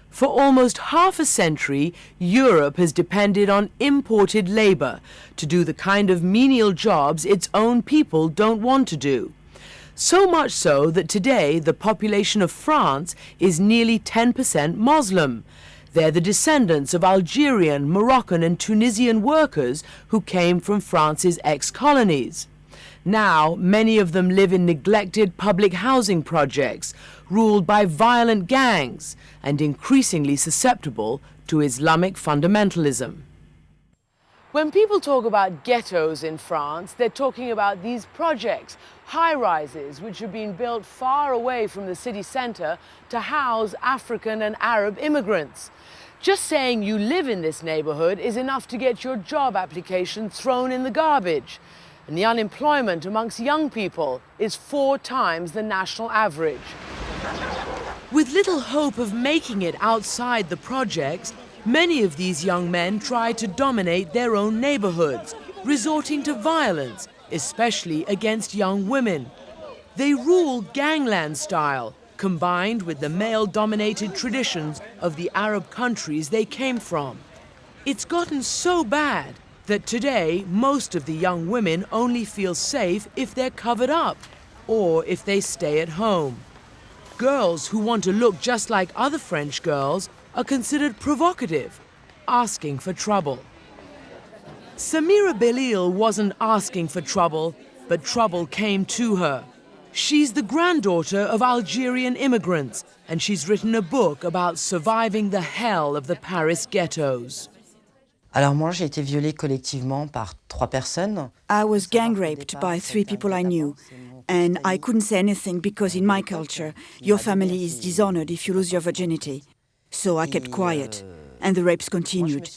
For almost half a century, Europe has depended on imported labour to do the kind of menial jobs its own people don't want to do. So much so that today the population of France is nearly 10% Muslim. They're the descendants of Algerian, Moroccan and Tunisian workers who came from France's ex-colonies. Now, many of them live in neglected public housing projects, ruled by violent gangs and increasingly susceptible to Islamic fundamentalism. When people talk about ghettos in France, they're talking about these projects, high-rises, which have been built far away from the city centre to house African and Arab immigrants. Just saying you live in this neighbourhood is enough to get your job application thrown in the garbage. And the unemployment amongst young people is 4 times the national average. With little hope of making it outside the projects, many of these young men try to dominate their own neighbourhoods, resorting to violence, especially against young women. They rule gangland style, combined with the male-dominated traditions of the Arab countries they came from. It's gotten so bad that today most of the young women only feel safe if they're covered up or if they stay at home. Girls who want to look just like other French girls are considered provocative, asking for trouble. Samira Bellil wasn't asking for trouble, but trouble came to her. She's the granddaughter of Algerian immigrants, and she's written a book about surviving the hell of the Paris ghettos. Alors moi, j'ai été violée collectivement par 3 personnes. I was gang raped by 3 people I knew, and I couldn't say anything because in my culture, your family is dishonored if you lose your virginity. So I kept quiet, and the rapes continued.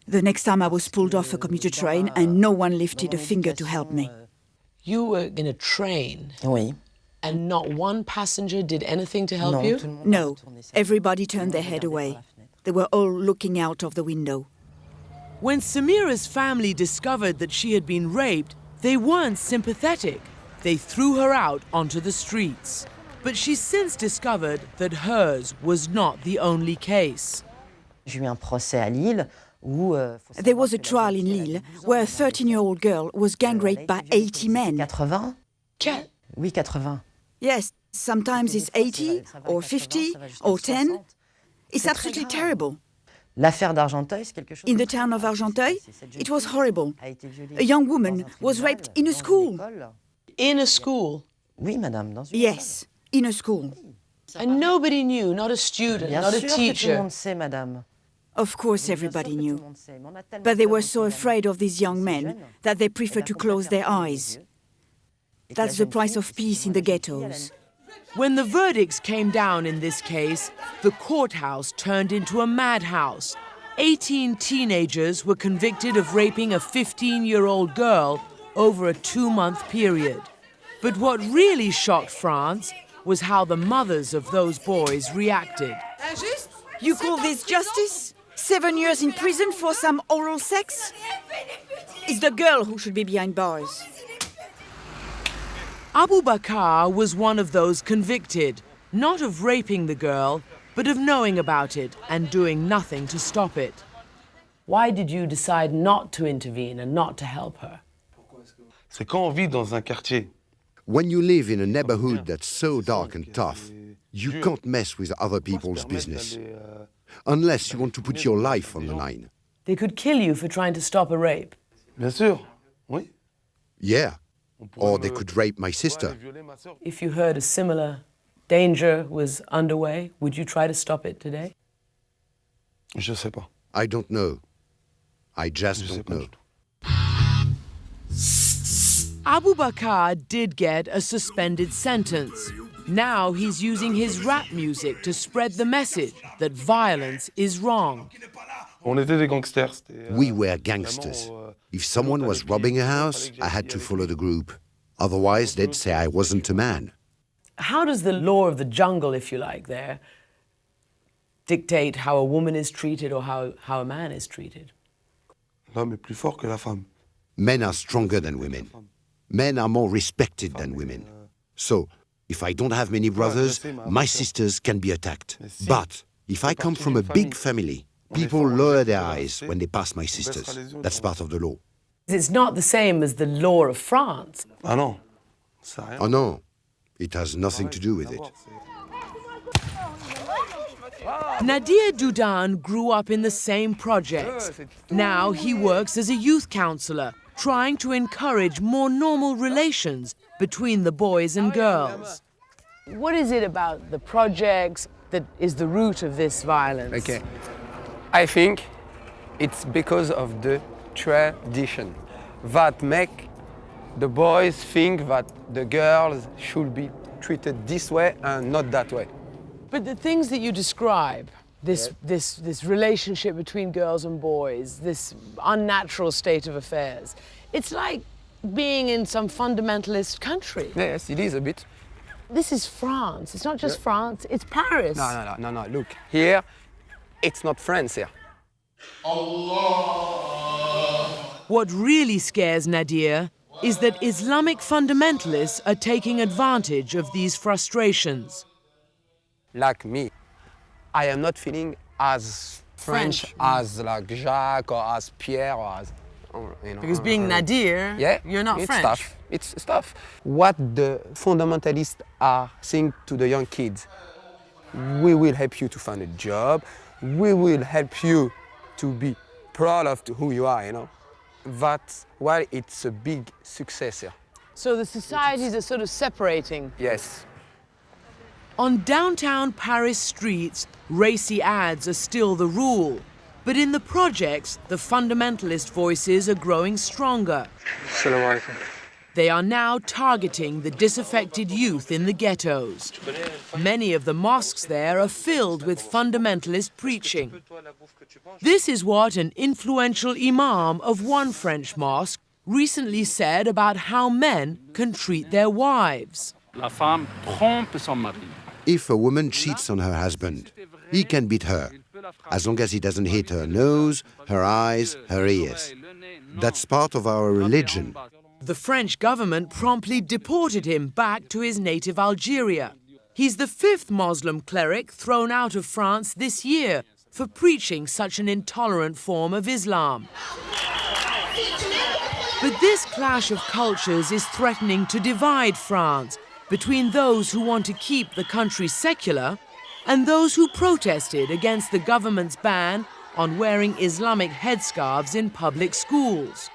The next time I was pulled off a commuter train and no one lifted a finger to help me. You were in a train? Oui. And not one passenger did anything to help you? No, everybody turned their head away. They were all looking out of the window. When Samira's family discovered that she had been raped, they weren't sympathetic. They threw her out onto the streets. But she's since discovered that hers was not the only case. J'ai eu un procès à Lille où There was a trial in Lille where a 13-year-old girl was gang raped by 80 men. 80? Oui, 80. Yes, sometimes it's 80 or 50 or 10. It's absolutely terrible. L'affaire d'Argenteuil, c'est quelque chose. In the town of Argenteuil, it was horrible. A young woman was raped in a school. In a school? Oui, madame. Yes, in a school. And nobody knew, not a student, Bien not a sûr que tout le teacher. monde sait, madame. Of course everybody knew. But they were so afraid of these young men that they preferred to close their eyes. That's the price of peace in the ghettos. When the verdicts came down in this case, the courthouse turned into a madhouse. 18 teenagers were convicted of raping a 15-year-old girl over a 2-month period. But what really shocked France was how the mothers of those boys reacted. You call this justice? 7 years in prison for some oral sex? It's the girl who should be behind bars. Abu Bakr was one of those convicted, not of raping the girl, but of knowing about it and doing nothing to stop it. Why did you decide not to intervene and not to help her? C'est quand on vit dans un quartier. When you live in a neighborhood that's so dark and tough, you can't mess with other people's business, unless you want to put your life on the line. They could kill you for trying to stop a rape. Bien sûr, oui. Yeah, or they could rape my sister. If you heard a similar danger was underway, would you try to stop it today? Je sais pas. I don't know. I just don't know. Abu Bakr did get a suspended sentence. Now he's using his rap music to spread the message that violence is wrong. On était des gangsters. We were gangsters. If someone was robbing a house, I had to follow the group. Otherwise, they'd say I wasn't a man. How does the law of the jungle, if you like, there dictate how a woman is treated or how a man is treated? L'homme est plus fort que la femme. Men are stronger than women. Men are more respected than women. So, if I don't have many brothers, my sisters can be attacked. But If I come from a big family, people lower their eyes when they pass my sisters. That's part of the law. It's not the same as the law of France. Ah non. Ça a rien. Oh no, it has nothing to do with it. Nadir Doudan grew up in the same projects. Now he works as a youth counsellor, trying to encourage more normal relations between the boys and girls. What is it about the projects that is the root of this violence? Okay. I think it's because of the tradition that make the boys think that the girls should be treated this way and not that way. But the things that you describe, this relationship between girls and boys, this unnatural state of affairs, it's like being in some fundamentalist country. Yes, it is a bit. This is France. It's not just France, it's Paris. No. Look, here, it's not France here. What really scares Nadir is that Islamic fundamentalists are taking advantage of these frustrations. Like me, I am not feeling as French as like Jacques or as Pierre or as, you know. Because being Nadir, you're not it's French. Tough. It's tough. What the fundamentalists are saying to the young kids, we will help you to find a job, we will help you to be proud of who you are, you know. That's why it's a big success here. So the societies are sort of separating. Yes. On downtown Paris streets, racy ads are still the rule. But in the projects, the fundamentalist voices are growing stronger. Assalamu alaikum. They are now targeting the disaffected youth in the ghettos. Many of the mosques there are filled with fundamentalist preaching. This is what an influential imam of one French mosque recently said about how men can treat their wives. La femme trompe son mari. If a woman cheats on her husband, he can beat her, as long as he doesn't hit her nose, her eyes, her ears. That's part of our religion. The French government promptly deported him back to his native Algeria. He's the 5th Muslim cleric thrown out of France this year for preaching such an intolerant form of Islam. But this clash of cultures is threatening to divide France between those who want to keep the country secular and those who protested against the government's ban on wearing Islamic headscarves in public schools.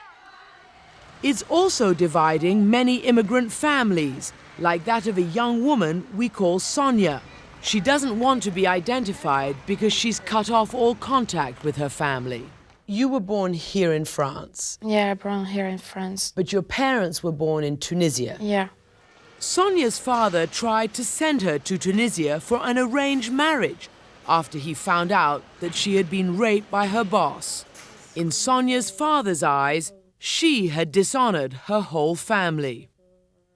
It's also dividing many immigrant families, like that of a young woman we call Sonia. She doesn't want to be identified because she's cut off all contact with her family. You were born here in France. Yeah, born here in France. But your parents were born in Tunisia. Yeah. Sonia's father tried to send her to Tunisia for an arranged marriage after he found out that she had been raped by her boss. In Sonia's father's eyes, she had dishonored her whole family.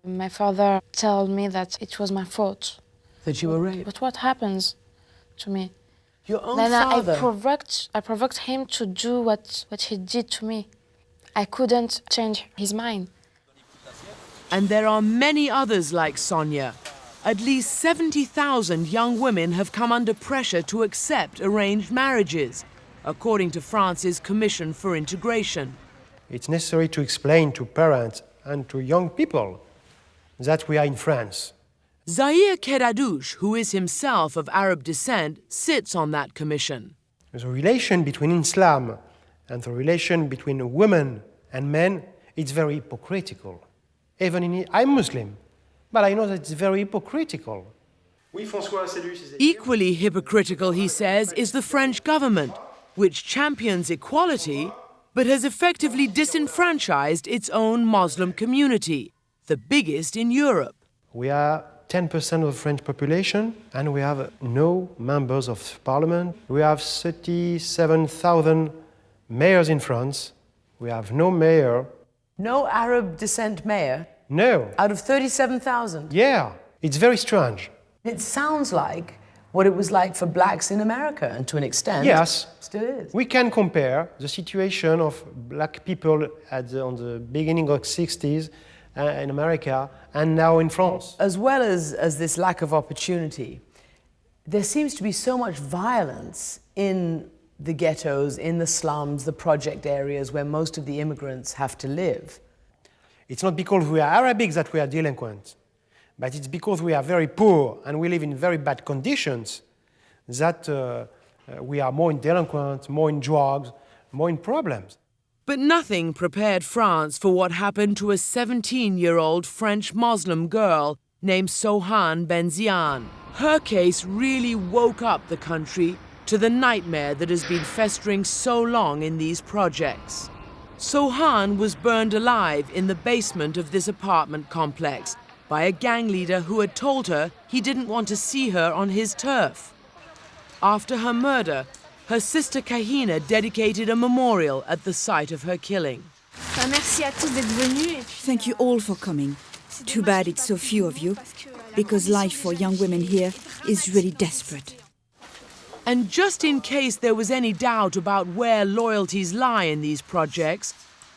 My father told me that it was my fault. That you were raped? But what happens to me? Your own Then father? I provoked him to do what he did to me. I couldn't change his mind. And there are many others like Sonia. At least 70,000 young women have come under pressure to accept arranged marriages, according to France's Commission for Integration. It's necessary to explain to parents and to young people that we are in France. Zahir Keradouche, who is himself of Arab descent, sits on that commission. The relation between Islam and the relation between women and men, it's very hypocritical. I'm Muslim, but I know that it's very hypocritical. Equally hypocritical, he says, is the French government, which champions equality but has effectively disenfranchised its own Muslim community, the biggest in Europe. We are 10% of the French population, and we have no members of parliament. We have 37,000 mayors in France. We have no mayor. No Arab descent mayor? No. Out of 37,000? Yeah, it's very strange. It sounds like what it was like for blacks in America, and to an extent, yes, still is. We can compare the situation of black people on the beginning of the 60s in America and now in France. As well as this lack of opportunity, There seems to be so much violence in the ghettos, in the slums, the project areas where most of the immigrants have to live. It's not because we are Arabic that we are delinquent, but it's because we are very poor and we live in very bad conditions that we are more in delinquents, more in drugs, more in problems. But nothing prepared France for what happened to a 17-year-old French Muslim girl named Sohan Benziane. Her case really woke up the country to the nightmare that has been festering so long in these projects. Sohan was burned alive in the basement of this apartment complex by a gang leader who had told her he didn't want to see her on his turf. After her murder, her sister Kahina dedicated a memorial at the site of her killing. Thank you all for coming. Too bad it's so few of you, because life for young women here is really desperate. And just in case there was any doubt about where loyalties lie in these projects,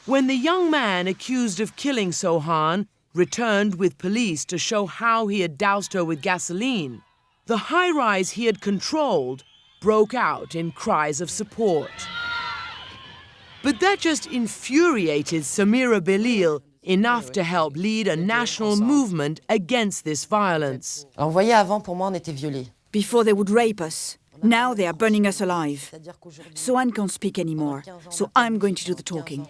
when the young man accused of killing Sohan returned with police to show how he had doused her with gasoline, the high-rise he had controlled broke out in cries of support. But that just infuriated Samira Bellil enough to help lead a national movement against this violence. Alors, vous voyez, avant, pour moi, on était violés. Before they would rape us, now they are burning us alive. So Anne can't speak anymore, so I'm going to do the talking.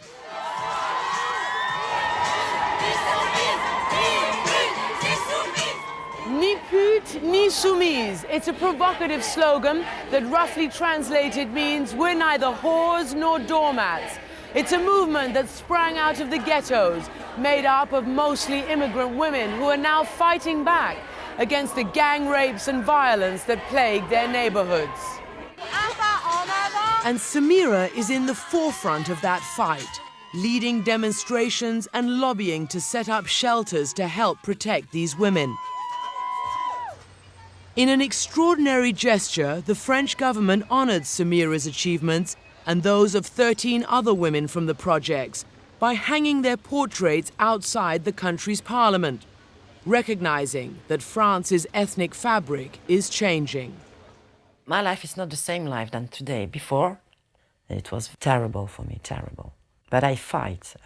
Ni pute, ni soumise. It's a provocative slogan that roughly translated means we're neither whores nor doormats. It's a movement that sprang out of the ghettos, made up of mostly immigrant women who are now fighting back against the gang rapes and violence that plague their neighborhoods. And Samira is in the forefront of that fight, leading demonstrations and lobbying to set up shelters to help protect these women. In an extraordinary gesture, the French government honored Samira's achievements and those of 13 other women from the projects by hanging their portraits outside the country's parliament, recognizing that France's ethnic fabric is changing. My life is not the same life than today. Before, it was terrible for me, terrible. But I fight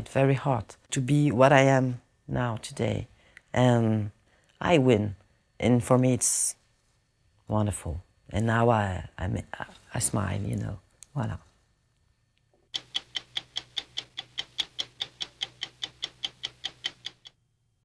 very hard to be what I am now today. And I win. And for me, it's wonderful. And now I smile, you know. Voilà.